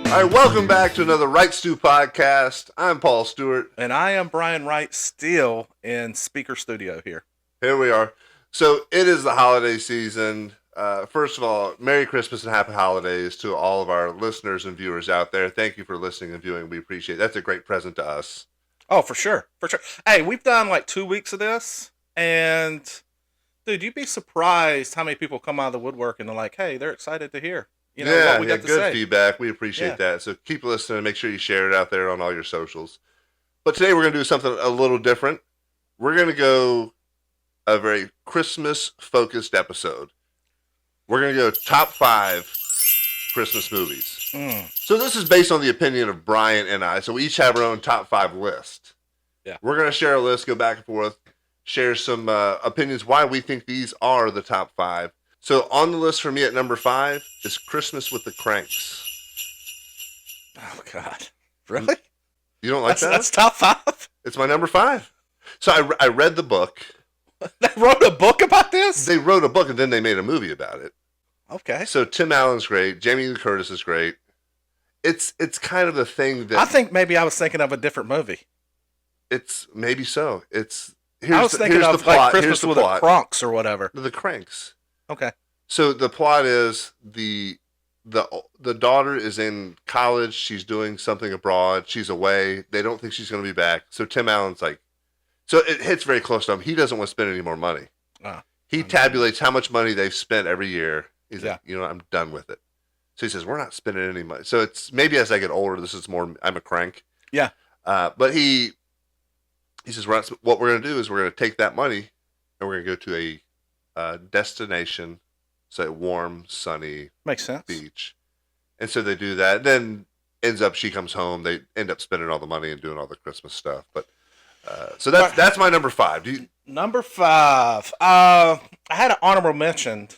All right, welcome back to another Wright Stew podcast. I'm Paul Stewart. And I am Brian Wright, still in Speaker Studio here. Here we are. So it is the holiday season. First of all, Merry Christmas and Happy Holidays to all of our listeners and viewers out there. Thank you for listening and viewing. We appreciate it. That's a great present to us. Oh, for sure. For sure. Hey, we've done like 2 weeks of this. And, dude, you'd be surprised how many people come out of the woodwork and they're like, hey, they're excited to hear. What we got to good say. feedback. We appreciate that. So keep listening and make sure you share it out there on all your socials. But today we're going to do something a little different. We're going to go a very Christmas-focused episode. We're going to go top 5 Christmas movies. So this is based on the opinion of Brian and I. So we each have our own top 5 list. Yeah. We're going to share a list, go back and forth, share some opinions why we think these are the top 5. So on the list for me at number 5 is Christmas with the Cranks. Oh, God. Really? You don't like that? That's top 5? It's my number 5. So I read the book. They wrote a book about this? They wrote a book and then they made a movie about it. Okay. So Tim Allen's great. Jamie Lee Curtis is great. It's kind of the thing that... I think maybe I was thinking of a different movie. It's maybe so. I was thinking of like Christmas with the Cranks or whatever. The Cranks. Okay. So the plot is the daughter is in college. She's doing something abroad. She's away. They don't think she's going to be back. So Tim Allen's like, so it hits very close to him. He doesn't want to spend any more money. He tabulates how much money they've spent every year. He's like, I'm done with it. So he says, we're not spending any money. So it's maybe as I get older, this is more, I'm a crank. Yeah. But he says, what we're going to do is we're going to take that money and we're going to go to a destination, say warm, sunny Makes sense. beach. And so they do that. Then ends up, she comes home. They end up spending all the money and doing all the Christmas stuff. But so that's my number 5. Number 5. I had an honorable mention.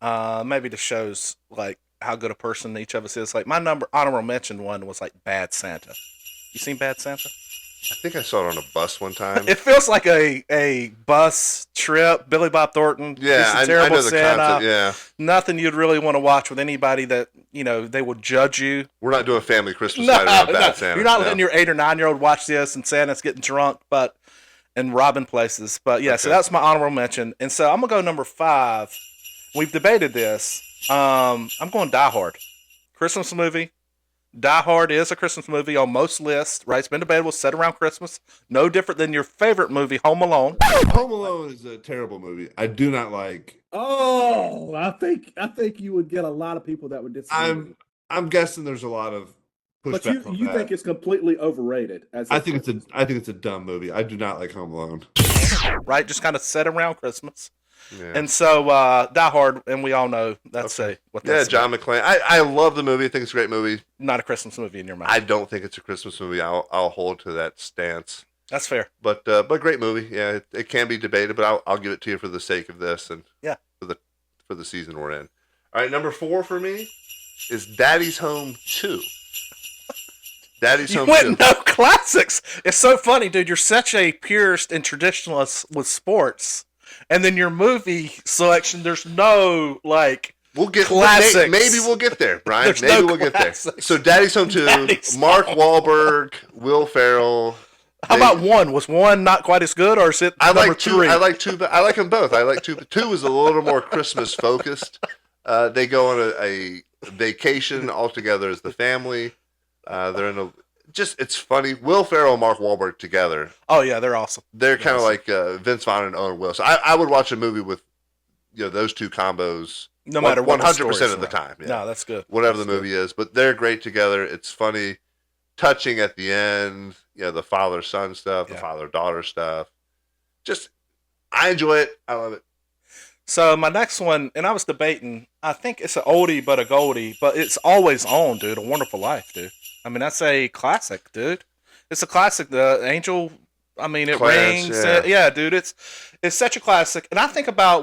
Maybe this shows like how good a person each of us is. Like my honorable mention one was like Bad Santa. You seen Bad Santa? I think I saw it on a bus one time. It feels like a bus trip. Billy Bob Thornton. Yeah, I know the concept. Yeah, nothing you'd really want to watch with anybody that they would judge you. We're not doing family Christmas night around Bad Santa. You're not letting your 8 or 9-year-old watch this and Santa's getting drunk, and robbing places. But yeah, okay. So that's my honorable mention. And so I'm gonna go number 5. We've debated this. I'm going Die Hard. Christmas movie. Die Hard is a Christmas movie on most lists, right? It's been debatable, set around Christmas. No different than your favorite movie, Home Alone. Home Alone is a terrible movie. I do not like. Oh, I think you would get a lot of people that would disagree. I'm guessing there's a lot of pushback. But you think it's completely overrated? I think it's a dumb movie. I do not like Home Alone. Right, just kind of set around Christmas. Yeah. And so Die Hard, and we all know that's what that's John McClane. I love the movie. I think it's a great movie. Not a Christmas movie in your mind. I don't think it's a Christmas movie. I'll hold to that stance. That's fair. But great movie. Yeah, it can be debated, but I'll give it to you for the sake of this and for the season we're in. All right, number 4 for me is Daddy's Home 2. Daddy's Home 2. You went no classics. It's so funny, dude. You're such a purist and traditionalist with sports. And then your movie selection, there's no classics. Maybe we'll get there, Brian. We'll get there. So Daddy's Home 2, Mark Wahlberg, Will Ferrell. How about 1? Was 1 not quite as good, or is it number 3? I like 2. I like them both. I like 2. 2 is a little more Christmas focused. They go on a vacation all together as the family. They're in it's funny. Will Ferrell and Mark Wahlberg together. Oh yeah, they're awesome. They're kind of like Vince Vaughn and Owen Wilson. I would watch a movie with those two combos. No matter what, 100% of the time. Yeah. No, that's good. Whatever the movie is, but they're great together. It's funny, touching at the end. The father-son stuff, the father-daughter stuff. Just, I enjoy it. I love it. So my next one, and I was debating. I think it's an oldie but a goldie, but it's always on, dude. A Wonderful Life, dude. I mean, that's a classic, dude. It's a classic. The Angel. I mean, it rings. Yeah, dude. It's such a classic. And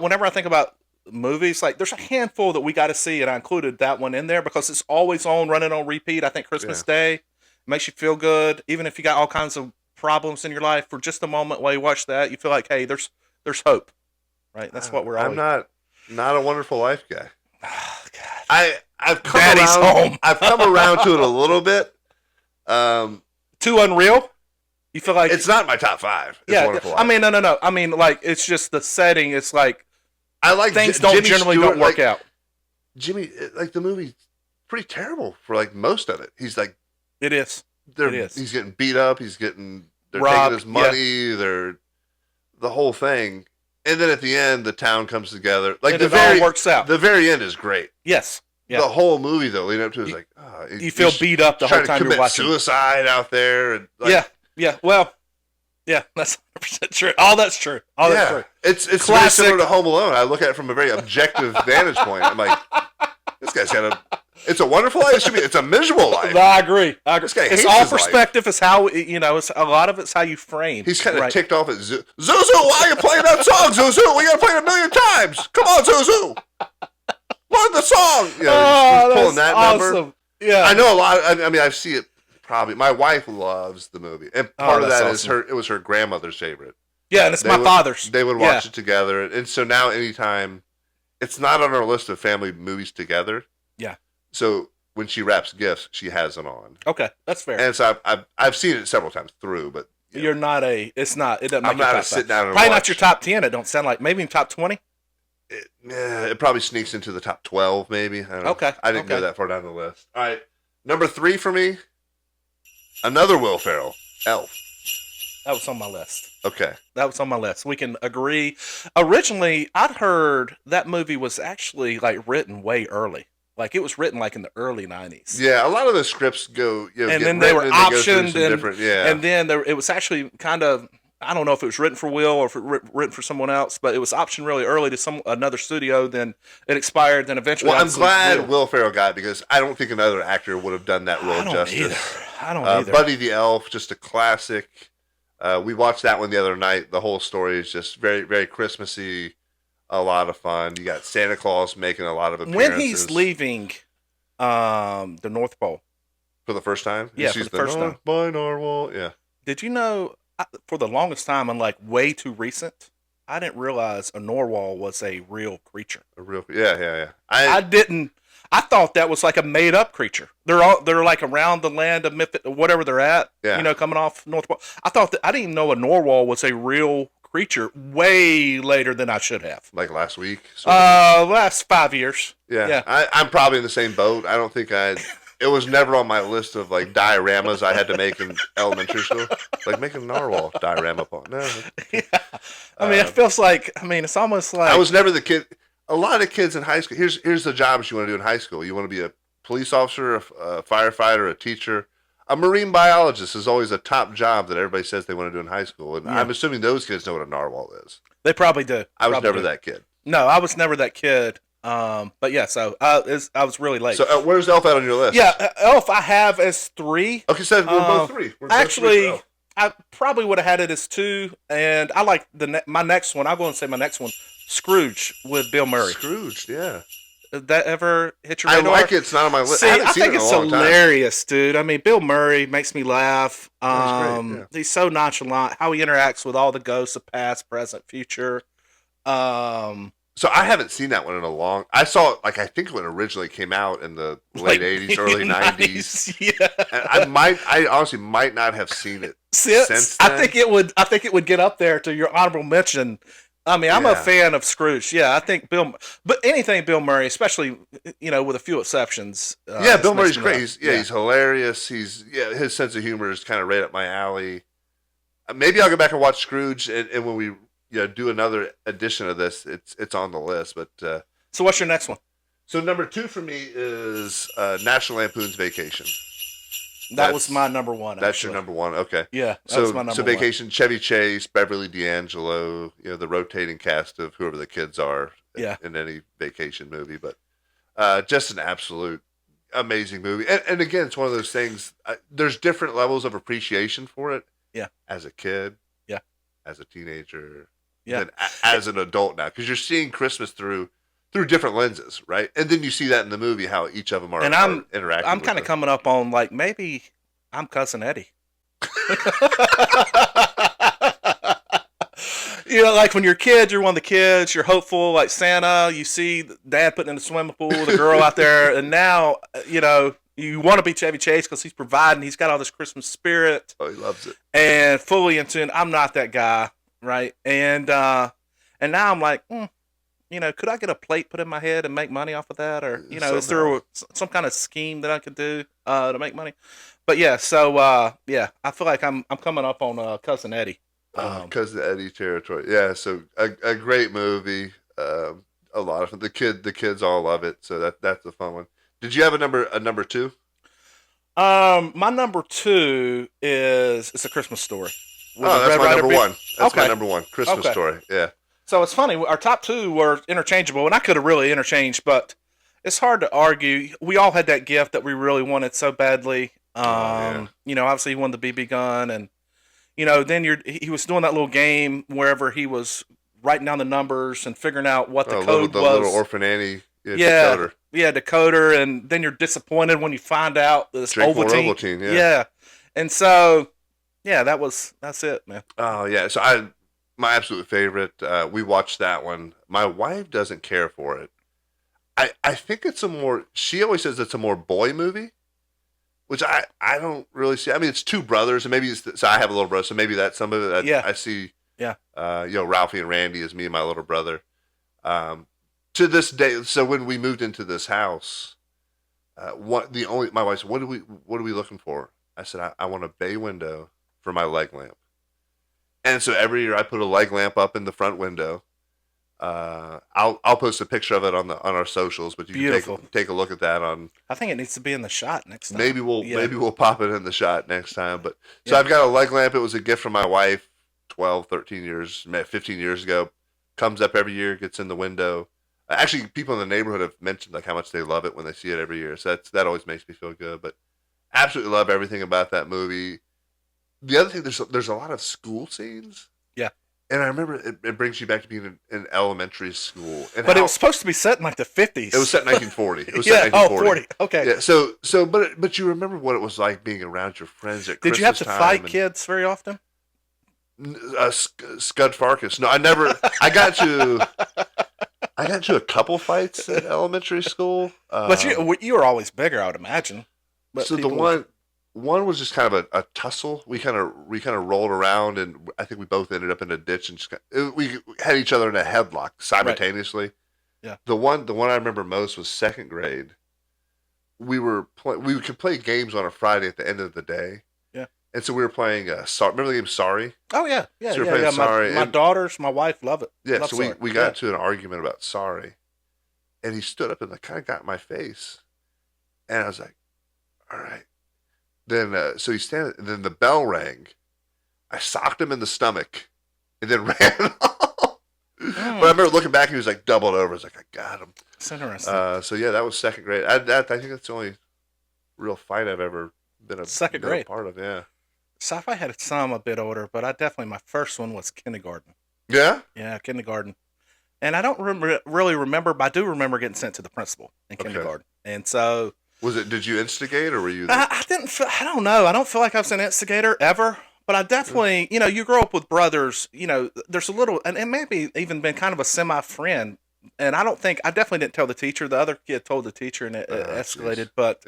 whenever I think about movies, like there's a handful that we got to see, and I included that one in there because it's always on, running on repeat. I think Christmas Day makes you feel good, even if you got all kinds of problems in your life. For just a moment while you watch that, you feel like, hey, there's hope, right? That's what we're. I'm not a Wonderful Life guy. Oh God. I've come Daddy's around. home. I've come around to it a little bit. Too unreal. You feel like It's not my top 5. It's yeah. Wonderful I Life. mean, no. I mean, like it's just the setting. It's like I like things Jimmy generally Stewart, don't work out. Jimmy, like the movie's pretty terrible for like most of it. He's like, It is. he's getting beat up. They're Robbed, taking his money. They're the whole thing. And then at the end, the town comes together. Like And it all works out. The very end is great. Yes. Yeah. The whole movie though, leading up to it is like, you feel beat up the whole time you're watching. Suicide out there. And like, yeah. Well, yeah, that's 100% true. All that's true. That's true. It's very Classic. similar to Home Alone. I look at it from a very objective vantage point. I'm like, this guy's got it's a wonderful life. It's a miserable life. I agree. This guy it's hates all his perspective. It's how it's a lot of it's how you frame. He's kind of ticked off at Zuzu. Why are you playing that song, Zuzu? We gotta play it 1,000,000 times. Come on, Zuzu. Learn the song. He's pulling that awesome. number. Yeah, I know a lot. I mean, I see it probably. My wife loves the movie, and part of that is awesome. it was her grandmother's favorite. Yeah, and it's my father's. They would watch it together, and so now anytime, it's not on our list of family movies together. Yeah. So when she wraps gifts, she has it on. Okay, that's fair. And so I've seen it several times through, but you're not a. It's not. It doesn't make I'm not your a top sit five. down and Probably watch. not your top 10. It don't sound like. Maybe in top 20. It probably sneaks into the top 12, maybe. I don't know. Okay. I didn't go that far down the list. All right. Number 3 for me, another Will Ferrell, Elf. That was on my list. Okay. That was on my list. We can agree. Originally, I'd heard that movie was actually like written way early. Like it was written like in the early 90s. Yeah, a lot of the scripts go, and get then they were written and go through optioned, some different, and then it was actually kind of. I don't know if it was written for Will or if it written for someone else, but it was optioned really early to another studio. Then it expired. Then eventually, well, I'm glad Will Ferrell got it because I don't think another actor would have done that role justice. I don't either. Buddy the Elf, just a classic. We watched that one the other night. The whole story is just very, very Christmassy. A lot of fun. You got Santa Claus making a lot of appearances. When he's leaving the North Pole for the first time, yeah, for the first time. By Narwhal, yeah. Did you know? For the longest time, and like way too recent, I didn't realize a narwhal was a real creature. Yeah. I didn't. I thought that was like a made up creature. They're like around the land of myth, whatever they're at. Yeah. Coming off North Pole. I thought I didn't even know a narwhal was a real creature. Way later than I should have. Like last week. Last 5 years. Yeah. I'm probably in the same boat. I don't think it was never on my list of like dioramas I had to make in elementary school. Like make a narwhal diorama. No. Yeah. I mean, it feels like. I mean, it's almost like I was never the kid. A lot of kids in high school. Here's the jobs you want to do in high school. You want to be a police officer, a firefighter, a teacher. A marine biologist is always a top job that everybody says they want to do in high school. And I'm assuming those kids know what a narwhal is. They probably do. I was never that kid. No, I was never that kid. But yeah, so I was really late. So where's Elf at on your list? Yeah, Elf I have as 3. Okay, so we're both 3. Actually, I probably would have had it as 2, and I like my next one. I'll go and say my next one, Scrooge with Bill Murray. Scrooge, yeah. Did that ever hit your radar? I like it. It's not on my list. See, I think it's hilarious, dude. I mean, Bill Murray makes me laugh. Great, yeah. He's so nonchalant. How he interacts with all the ghosts of past, present, future. So I haven't seen that one in a long. I saw it I think when it originally came out in the late '80s, early '90s. Yeah, and I honestly might not have seen it since then. I think it would get up there to your honorable mention. I mean, I'm a fan of Scrooge. Yeah, I think but anything Bill Murray, especially with a few exceptions. Bill Murray's great. He's hilarious. His sense of humor is kind of right up my alley. Maybe I'll go back and watch Scrooge, and when we do another edition of this, it's on the list. But so what's your next one? So number 2 for me is National Lampoon's Vacation. That was my number 1. That's your number 1. Okay. Yeah. That was my number 1. Vacation, Chevy Chase, Beverly D'Angelo, the rotating cast of whoever the kids are in any vacation movie. But just an absolute amazing movie. And again, it's one of those things. There's different levels of appreciation for it. Yeah. As a kid. Yeah. As a teenager. Yeah. Than as an adult now, because you're seeing Christmas through different lenses, right? And then you see that in the movie how each of them are interacting. I'm kind of coming up on like maybe I'm Cousin Eddie. You know, like when you're a kid, you're one of the kids. You're hopeful, like Santa. You see Dad putting in the swimming pool, the girl out there, and now you know you want to be Chevy Chase because he's providing. He's got all this Christmas spirit. Oh, he loves it. And fully into it. I'm not that guy, right? And now I'm like, you know, could I get a plate put in my head and make money off of that, or you know, is there some kind of scheme that I could do to make money? But yeah, so yeah, I feel like I'm coming up on Cousin Eddie. Cousin Eddie territory. Yeah, so a great movie. A lot of the kids all love it. So that's a fun one. Did you have a number two? My number two is It's a Christmas Story. Oh, that's my number one. That's my number one. Christmas Story. Yeah. So it's funny. Our top two were interchangeable, and I could have really interchanged, but it's hard to argue. We all had that gift that we really wanted so badly. You know, obviously he wanted the BB gun, and you know, then he was doing that little game wherever he was writing down the numbers and figuring out what the code was. The little Orphan Annie decoder. Yeah, decoder, and then you're disappointed when you find out this Ovaltine. Yeah. And so, yeah, that's it, man. Oh yeah, so my absolute favorite. We watched that one. My wife doesn't care for it. I think it's she always says it's a more boy movie, which I don't really see. I mean, it's two brothers, and maybe so I have a little brother, so maybe that's some of it. I see. Yeah. You know, Ralphie and Randy is me and my little brother. To this day, so when we moved into this house, my wife said, what are we looking for? I said, I want a bay window for my leg lamp. And so every year I put a leg lamp up in the front window. I'll post a picture of it on our socials, but you can take a look at that on. I think it needs to be in the shot next time. Maybe we'll pop it in the shot next time. But so I've got a leg lamp. It was a gift from my wife 12, 13 years, 15 years ago. Comes up every year, gets in the window. Actually, people in the neighborhood have mentioned like how much they love it when they see it every year. So that always makes me feel good. But absolutely love everything about that movie. The other thing, there's a lot of school scenes. Yeah. And I remember it brings you back to being in elementary school. And but it was supposed to be set in like the 50s. It was set in 1940. It was set in 1940. 40. Okay. Yeah. But you remember what it was like being around your friends at Christmas time. Did you have to fight kids very often? Scud Farkas. No, I never. I got to a couple fights at elementary school. But you were always bigger, I would imagine. But so the one was just kind of a tussle. We kind of rolled around, and I think we both ended up in a ditch, and we had each other in a headlock simultaneously. Right. Yeah. The one I remember most was second grade. We could play games on a Friday at the end of the day. Yeah. And so we were playing. Remember the game Sorry? Oh yeah, yeah, so we were playing Sorry. My daughters, my wife love it. Yeah. So we got into an argument about Sorry, and he stood up and kind of got in my face, and I was like, "All right." Then so he standing, and then the bell rang. I socked him in the stomach, and then ran off. But I remember looking back, and he was like doubled over. I was like, I got him. It's interesting. So yeah, that was second grade. I think that's the only real fight I've ever been a part of. Yeah. So I had some a bit older, but my first one was kindergarten. Yeah. Yeah, kindergarten. And I don't really remember, but I do remember getting sent to the principal in kindergarten. And so. Did you instigate or were you? I don't know. I don't feel like I was an instigator ever, but I definitely, you grow up with brothers, there's a little, and it maybe even been kind of a semi-friend. And I definitely didn't tell the teacher. The other kid told the teacher and it escalated, but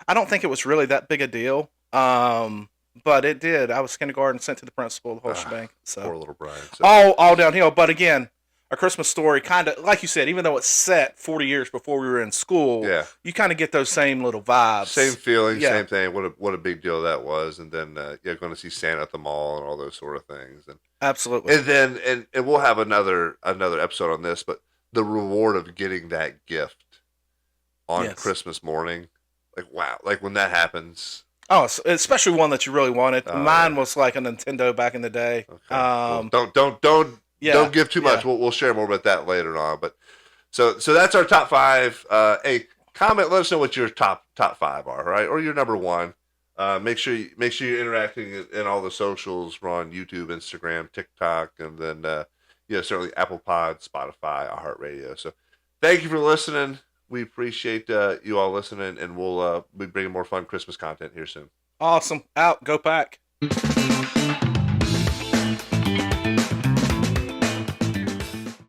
I don't think it was really that big a deal. But it did. I was kindergarten, sent to the principal, the whole shebang. So poor little Brian. So. All downhill. But again, A Christmas Story, kind of like you said, even though it's set 40 years before we were in school, you kind of get those same little vibes, same feeling, same thing. What a big deal that was, and then going to see Santa at the mall and all those sort of things, and absolutely. And then and we'll have another episode on this, but the reward of getting that gift on Christmas morning, like wow, like when that happens. Oh, especially one that you really wanted. Mine was like a Nintendo back in the day. Okay. Well, don't give too much. We'll share more about that later on. But so that's our top five. Hey, comment. Let us know what your top five are, right? Or your number one. Make sure you're interacting in all the socials. We're on YouTube, Instagram, TikTok, and then certainly Apple Pod, Spotify, iHeartRadio. So thank you for listening. We appreciate you all listening, and we'll be bringing more fun Christmas content here soon. Awesome. Out. Go Pack.